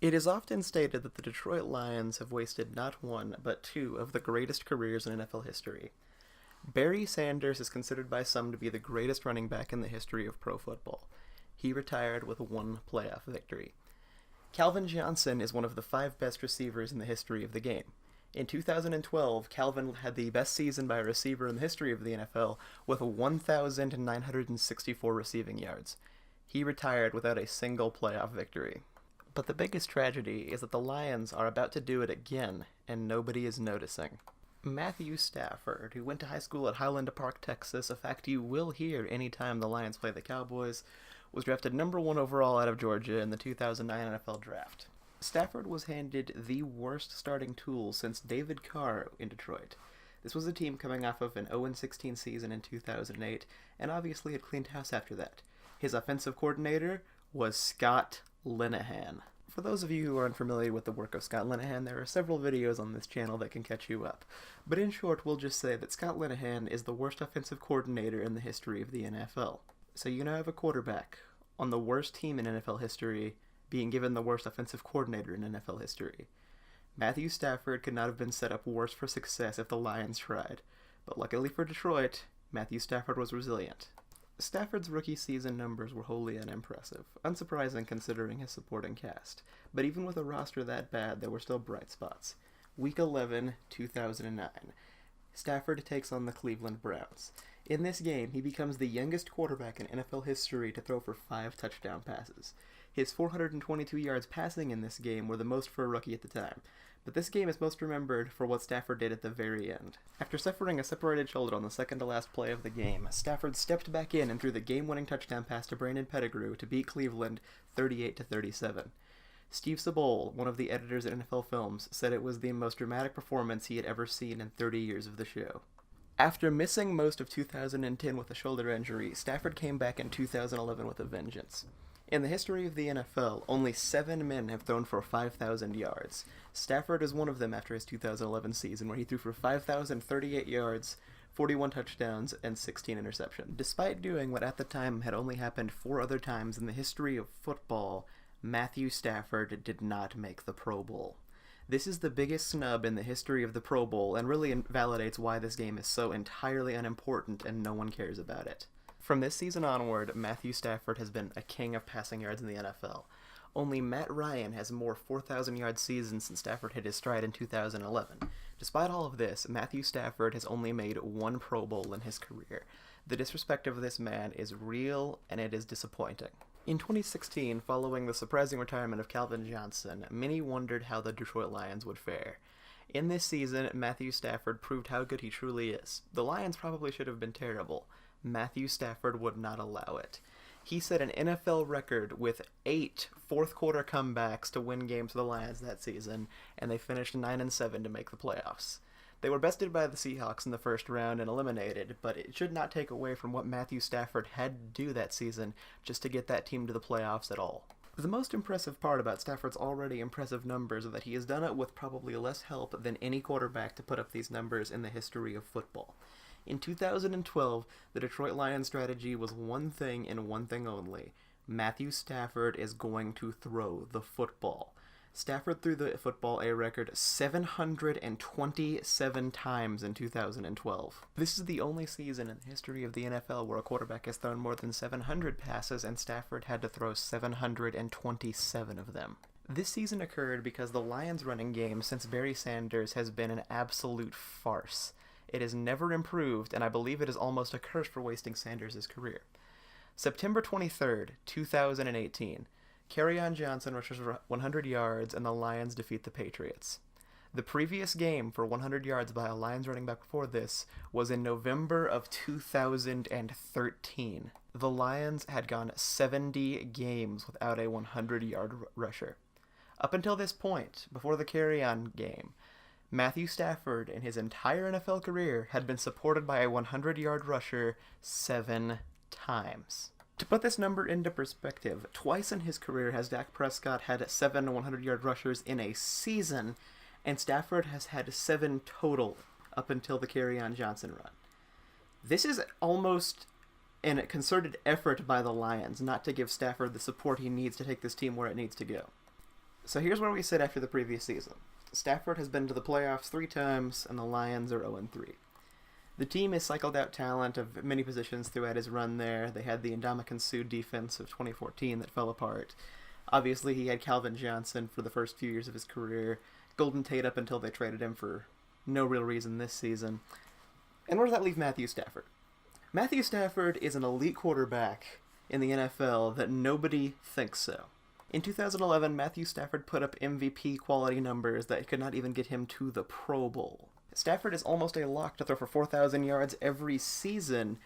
It is often stated that the Detroit Lions have wasted not one, but two of the greatest careers in NFL history. Barry Sanders is considered by some to be the greatest running back in the history of pro football. He retired with one playoff victory. Calvin Johnson is one of the five best receivers in the history of the game. In 2012, Calvin had the best season by a receiver in the history of the NFL with 1,964 receiving yards. He retired without a single playoff victory. But the biggest tragedy is that the Lions are about to do it again, and nobody is noticing. Matthew Stafford, who went to high school at Highland Park, Texas, a fact you will hear anytime the Lions play the Cowboys, was drafted number 1 overall out of Georgia in the 2009 NFL Draft. Stafford was handed the worst starting tools since David Carr in Detroit. This was a team coming off of an 0-16 season in 2008, and obviously had cleaned house after that. His offensive coordinator was Scott Linehan. For those of you who are unfamiliar with the work of Scott Linehan, there are several videos on this channel that can catch you up. But in short, we'll just say that Scott Linehan is the worst offensive coordinator in the history of the NFL. So you now have a quarterback on the worst team in NFL history being given the worst offensive coordinator in NFL history. Matthew Stafford could not have been set up worse for success if the Lions tried. But luckily for Detroit, Matthew Stafford was resilient. Stafford's rookie season numbers were wholly unimpressive, unsurprising considering his supporting cast. But even with a roster that bad, there were still bright spots. Week 11, 2009. Stafford takes on the Cleveland Browns. In this game, he becomes the youngest quarterback in NFL history to throw for 5 touchdown passes. His 422 yards passing in this game were the most for a rookie at the time, but this game is most remembered for what Stafford did at the very end. After suffering a separated shoulder on the second-to-last play of the game, Stafford stepped back in and threw the game-winning touchdown pass to Brandon Pettigrew to beat Cleveland 38-37. Steve Sabol, one of the editors at NFL Films, said it was the most dramatic performance he had ever seen in 30 years of the show. After missing most of 2010 with a shoulder injury, Stafford came back in 2011 with a vengeance. In the history of the NFL, only 7 men have thrown for 5,000 yards. Stafford is one of them after his 2011 season, where he threw for 5,038 yards, 41 touchdowns, and 16 interceptions. Despite doing what at the time had only happened 4 other times in the history of football, Matthew Stafford did not make the Pro Bowl. This is the biggest snub in the history of the Pro Bowl, and really validates why this game is so entirely unimportant and no one cares about it. From this season onward, Matthew Stafford has been a king of passing yards in the NFL. Only Matt Ryan has more 4,000-yard seasons since Stafford hit his stride in 2011. Despite all of this, Matthew Stafford has only made 1 Pro Bowl in his career. The disrespect of this man is real, and it is disappointing. In 2016, following the surprising retirement of Calvin Johnson, many wondered how the Detroit Lions would fare. In this season, Matthew Stafford proved how good he truly is. The Lions probably should have been terrible. Matthew Stafford would not allow it. He set an NFL record with 8 fourth-quarter comebacks to win games for the Lions that season, and they finished 9-7 to make the playoffs. They were bested by the Seahawks in the first round and eliminated, but it should not take away from what Matthew Stafford had to do that season just to get that team to the playoffs at all. The most impressive part about Stafford's already impressive numbers is that he has done it with probably less help than any quarterback to put up these numbers in the history of football. In 2012, the Detroit Lions strategy was one thing and one thing only. Matthew Stafford is going to throw the football. Stafford threw the football a record 727 times in 2012. This is the only season in the history of the NFL where a quarterback has thrown more than 700 passes, and Stafford had to throw 727 of them. This season occurred because the Lions' running game since Barry Sanders has been an absolute farce. It has never improved, and I believe it is almost a curse for wasting Sanders' career. September 23rd, 2018. Kerryon Johnson rushes 100 yards, and the Lions defeat the Patriots. The previous game for 100 yards by a Lions running back before this was in November of 2013. The Lions had gone 70 games without a 100-yard rusher. Up until this point, before the Kerryon game, Matthew Stafford, in his entire NFL career, had been supported by a 100-yard rusher 7 times. To put this number into perspective, twice in his career has Dak Prescott had 7 100-yard rushers in a season, and Stafford has had 7 total up until the Kerryon Johnson run. This is almost a concerted effort by the Lions not to give Stafford the support he needs to take this team where it needs to go. So here's where we sit after the previous season. Stafford has been to the playoffs 3 times, and the Lions are 0-3. The team has cycled out talent of many positions throughout his run there. They had the Ndamukong Suh defense of 2014 that fell apart. Obviously, he had Calvin Johnson for the first few years of his career. Golden Tate up until they traded him for no real reason this season. And where does that leave Matthew Stafford? Matthew Stafford is an elite quarterback in the NFL that nobody thinks so. In 2011, Matthew Stafford put up MVP quality numbers that could not even get him to the Pro Bowl. Stafford is almost a lock to throw for 4,000 yards every season,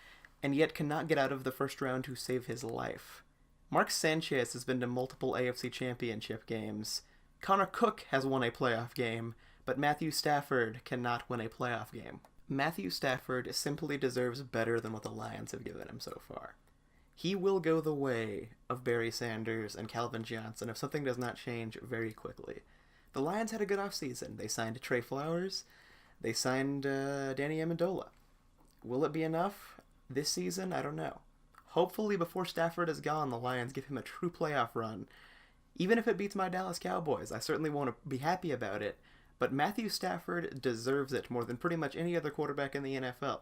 and yet cannot get out of the first round to save his life. Mark Sanchez has been to multiple AFC Championship games. Connor Cook has won a playoff game, but Matthew Stafford cannot win a playoff game. Matthew Stafford simply deserves better than what the Lions have given him so far. He will go the way of Barry Sanders and Calvin Johnson if something does not change very quickly. The Lions had a good offseason. They signed Trey Flowers. They signed Danny Amendola. Will it be enough this season? I don't know. Hopefully before Stafford is gone, the Lions give him a true playoff run. Even if it beats my Dallas Cowboys, I certainly won't be happy about it. But Matthew Stafford deserves it more than pretty much any other quarterback in the NFL.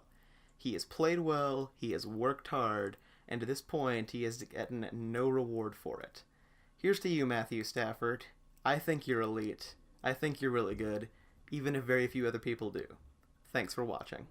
He has played well, he has worked hard, and to this point, he has gotten no reward for it. Here's to you, Matthew Stafford. I think you're elite. I think you're really good, even if very few other people do. Thanks for watching.